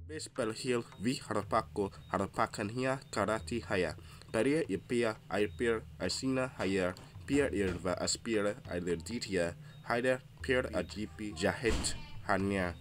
Bespelhil vi harapako harapakanhia karati haya. Peria ipia aipir asina haya. Pier irva aspira alerditia. Haider pier ajipi jahit hanya.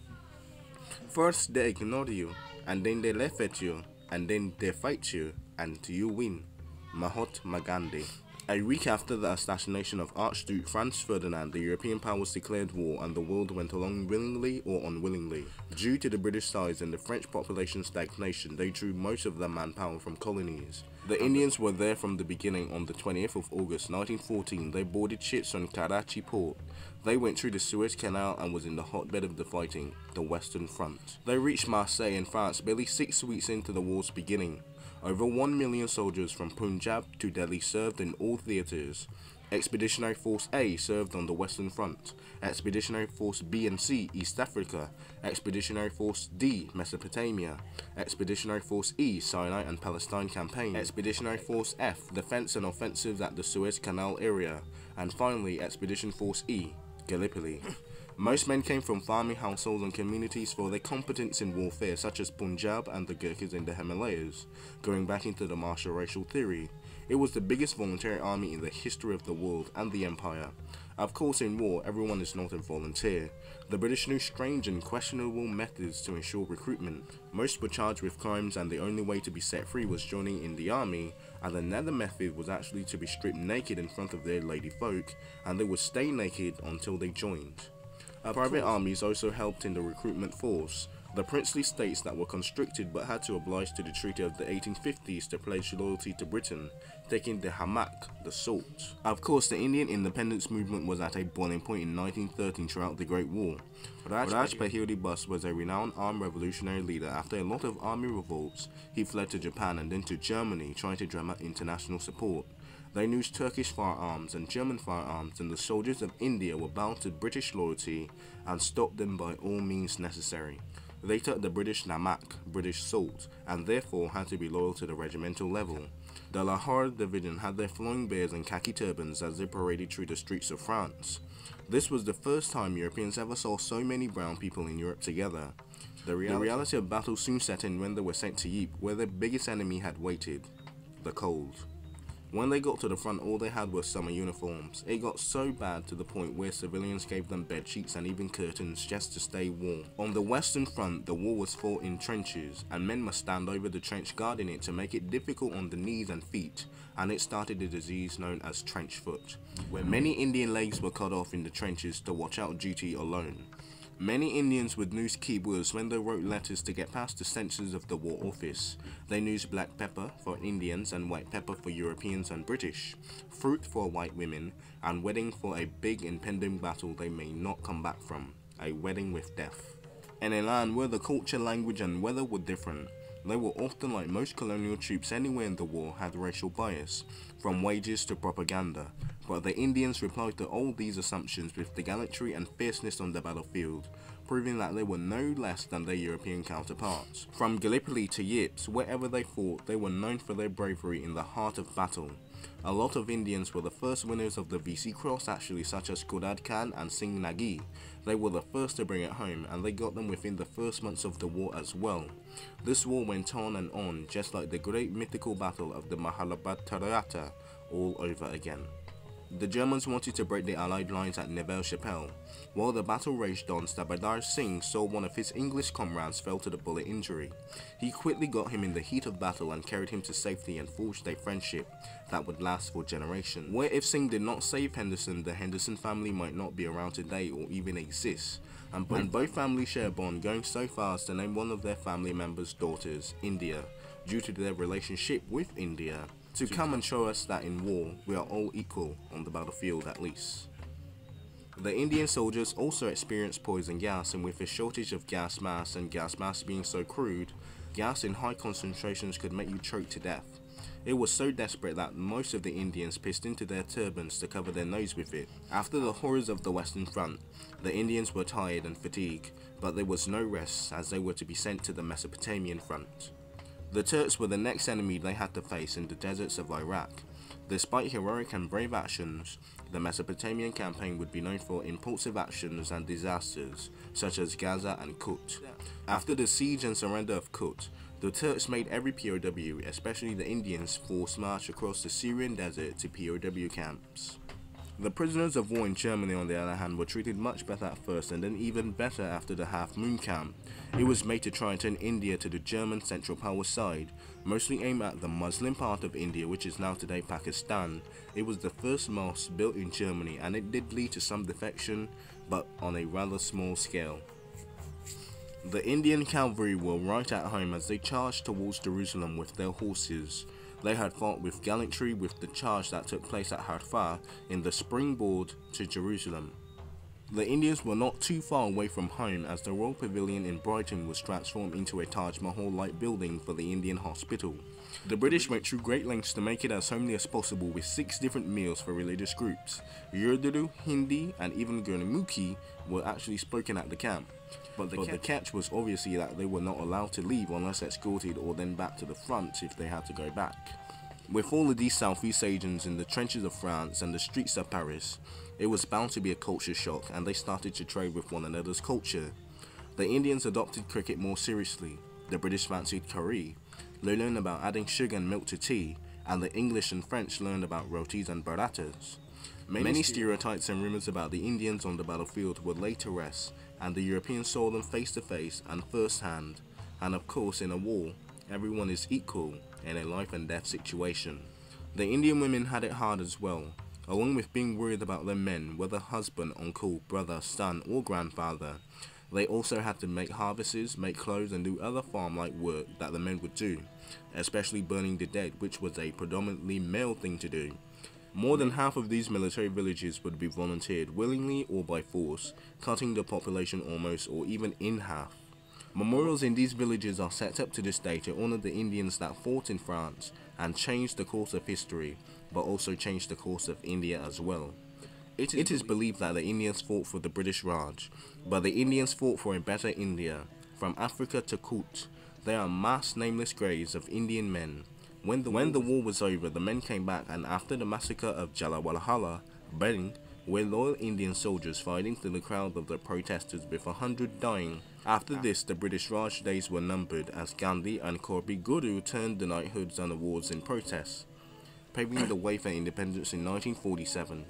First they ignore you, and then they laugh at you, and then they fight you, and you win. Mahatma Gandhi. A week after the assassination of Archduke Franz Ferdinand, the European powers declared war and the world went along willingly or unwillingly. Due to the British size and the French population stagnation, they drew most of their manpower from colonies. The Indians were there from the beginning. On the 20th of August 1914, they boarded ships on Karachi port. They went through the Suez Canal and was in the hotbed of the fighting, the Western Front. They reached Marseille in France barely 6 weeks into the war's beginning. Over 1 million soldiers from Punjab to Delhi served in all theatres. Expeditionary Force A served on the Western Front, Expeditionary Force B and C East Africa, Expeditionary Force D Mesopotamia, Expeditionary Force E Sinai and Palestine Campaign, Expeditionary Force F Defence and Offensives at the Suez Canal area, and finally Expedition Force E Gallipoli. Most men came from farming households and communities for their competence in warfare, such as Punjab and the Gurkhas in the Himalayas. Going back into the martial racial theory, it was the biggest voluntary army in the history of the world and the empire. Of course, in war, everyone is not a volunteer. The British knew strange and questionable methods to ensure recruitment. Most were charged with crimes, and the only way to be set free was joining in the army, and another method was actually to be stripped naked in front of their lady folk, and they would stay naked until they joined. Private armies also helped in the recruitment force. The princely states that were conscripted but had to oblige to the Treaty of the 1850s to pledge loyalty to Britain, taking the hammock, the salt. Of course, the Indian independence movement was at a boiling point in 1913 throughout the Great War. Raj Pahiri Bus was a renowned armed revolutionary leader. After a lot of army revolts, he fled to Japan and then to Germany, trying to drum out international support. They used Turkish firearms and German firearms, and the soldiers of India were bound to British loyalty and stopped them by all means necessary. They took the British namak, British salt, and therefore had to be loyal to the regimental level. The Lahore division had their flowing beards and khaki turbans as they paraded through the streets of France. This was the first time Europeans ever saw so many brown people in Europe together. The reality of battle soon set in when they were sent to Ypres, where their biggest enemy had waited: the cold. When they got to the front, all they had were summer uniforms. It got so bad to the point where civilians gave them bed sheets and even curtains just to stay warm. On the Western Front, the war was fought in trenches, and men must stand over the trench guarding it to make it difficult on the knees and feet, and it started a disease known as trench foot, where many Indian legs were cut off in the trenches to watch out duty alone. Many Indians would use keywords when they wrote letters to get past the censors of the War Office. They used black pepper for Indians and white pepper for Europeans and British, fruit for white women, and wedding for a big impending battle they may not come back from, a wedding with death. In a land where the culture, language and weather were different, they were often, like most colonial troops anywhere in the war, had racial bias, from wages to propaganda, but the Indians replied to all these assumptions with the gallantry and fierceness on the battlefield, proving that they were no less than their European counterparts. From Gallipoli to Ypres, wherever they fought, they were known for their bravery in the heart of battle. A lot of Indians were the first winners of the VC Cross actually, such as Khurrad Khan and Singh Nagi. They were the first to bring it home, and they got them within the first months of the war as well. This war went on and on, just like the great mythical battle of the Mahabharata all over again. The Germans wanted to break the Allied lines at Neville-Chapelle. While the battle raged on, Subadar Singh saw one of his English comrades fell to the bullet injury. He quickly got him in the heat of battle and carried him to safety and forged a friendship that would last for generations. Where if Singh did not save Henderson, the Henderson family might not be around today or even exist. And both families share a bond, going so far as to name one of their family members' daughters India, due to their relationship with India, to come and show us that in war, we are all equal on the battlefield at least. The Indian soldiers also experienced poison gas, and with a shortage of gas masks and gas masks being so crude, gas in high concentrations could make you choke to death. It was so desperate that most of the Indians pissed into their turbans to cover their nose with it. After the horrors of the Western Front, the Indians were tired and fatigued, but there was no rest as they were to be sent to the Mesopotamian front. The Turks were the next enemy they had to face in the deserts of Iraq. Despite heroic and brave actions, the Mesopotamian campaign would be known for impulsive actions and disasters, such as Gaza and Kut. After the siege and surrender of Kut, the Turks made every POW, especially the Indians, forced march across the Syrian desert to POW camps. The prisoners of war in Germany, on the other hand, were treated much better at first and then even better after the Half Moon Camp. It was made to try and turn India to the German Central Power side, mostly aimed at the Muslim part of India, which is now today Pakistan. It was the first mosque built in Germany, and it did lead to some defection, but on a rather small scale. The Indian cavalry were right at home as they charged towards Jerusalem with their horses. They had fought with gallantry with the charge that took place at Harfa in the springboard to Jerusalem. The Indians were not too far away from home, as the Royal Pavilion in Brighton was transformed into a Taj Mahal-like building for the Indian hospital. The British went through great lengths to make it as homely as possible, with 6 different meals for religious groups. Urdu, Hindi and even Gurmukhi were actually spoken at the camp. But the catch was obviously that they were not allowed to leave unless escorted or then back to the front if they had to go back. With all of these Southeast Asians in the trenches of France and the streets of Paris, it was bound to be a culture shock, and they started to trade with one another's culture. The Indians adopted cricket more seriously, the British fancied curry, they learned about adding sugar and milk to tea, and the English and French learned about rotis and parathas. Many stereotypes and rumours about the Indians on the battlefield were laid to rest, and the Europeans saw them face to face and first hand. And of course, in a war, everyone is equal in a life and death situation. The Indian women had it hard as well, along with being worried about their men, whether husband, uncle, brother, son or grandfather. They also had to make harvests, make clothes and do other farm-like work that the men would do, especially burning the dead, which was a predominantly male thing to do. More than half of these military villages would be volunteered willingly or by force, cutting the population almost or even in half. Memorials in these villages are set up to this day to honour the Indians that fought in France and changed the course of history, but also changed the course of India as well. It is believed that the Indians fought for the British Raj, but the Indians fought for a better India. From Africa to Kut, there are mass nameless graves of Indian men. When the war was over, the men came back, and after the massacre of Jallianwala Bagh, were loyal Indian soldiers fighting through the crowd of the protesters with 100 dying. After this, the British Raj days were numbered, as Gandhi and Korbi Guru turned the knighthoods and awards in protest, paving the way for independence in 1947.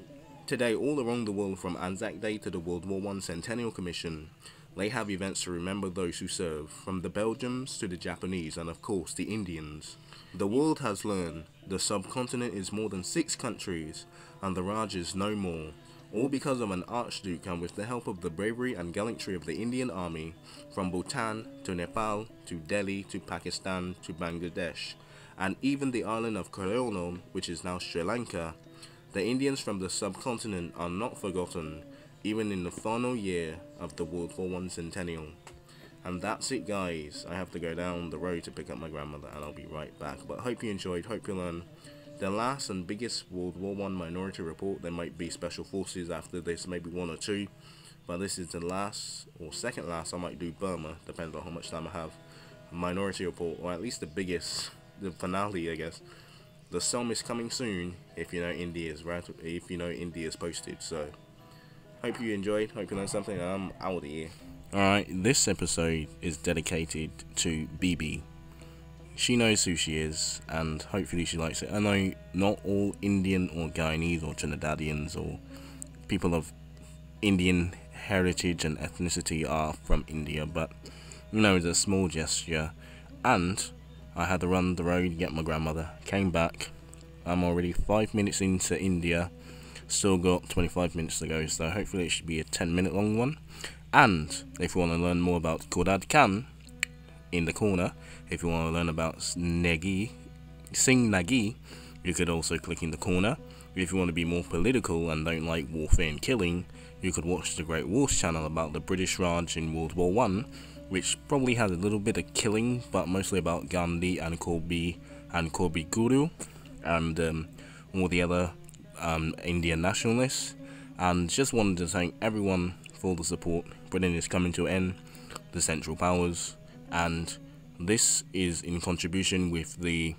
Today, all around the world, from Anzac Day to the World War I Centennial Commission, they have events to remember those who serve, from the Belgians to the Japanese and of course the Indians. The world has learned the subcontinent is more than 6 countries, and the Raj is no more, all because of an archduke and with the help of the bravery and gallantry of the Indian army, from Bhutan to Nepal to Delhi to Pakistan to Bangladesh, and even the island of Kerala, which is now Sri Lanka. The Indians from the subcontinent are not forgotten, even in the final year of the World War I Centennial. And that's it, guys. I have to go down the road to pick up my grandmother, and I'll be right back. But hope you enjoyed, hope you learned the last and biggest World War I Minority Report. There might be special forces after this, maybe 1 or 2, but this is the last, or second last. I might do Burma, depends on how much time I have. Minority Report, or at least the biggest, the finale, I guess. The sum is coming soon, if you know India is right, if you know India is posted. So hope you enjoyed, hope you learned something, and I'm out of here. Alright, this episode is dedicated to BB. She knows who she is, and hopefully she likes it. I know not all Indian or Guyanese or Trinidadians or people of Indian heritage and ethnicity are from India, but you know, it's a small gesture. And I had to run the road, get my grandmother, came back. I'm already 5 minutes into India, still got 25 minutes to go, so hopefully it should be a 10-minute long one. And if you want to learn more about Kodad Khan, in the corner, if you want to learn about Singh Nagi, you could also click in the corner. If you want to be more political and don't like warfare and killing, you could watch the Great Wars channel about the British Raj in World War I, which probably has a little bit of killing, but mostly about Gandhi and Korbi Guru and all the other Indian nationalists. And just wanted to thank everyone for the support. Britain is coming to an end, the Central Powers, and this is in contribution with the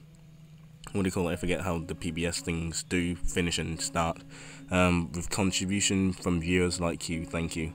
what do you call it? I forget how the PBS things do finish and start. With contribution from viewers like you, thank you.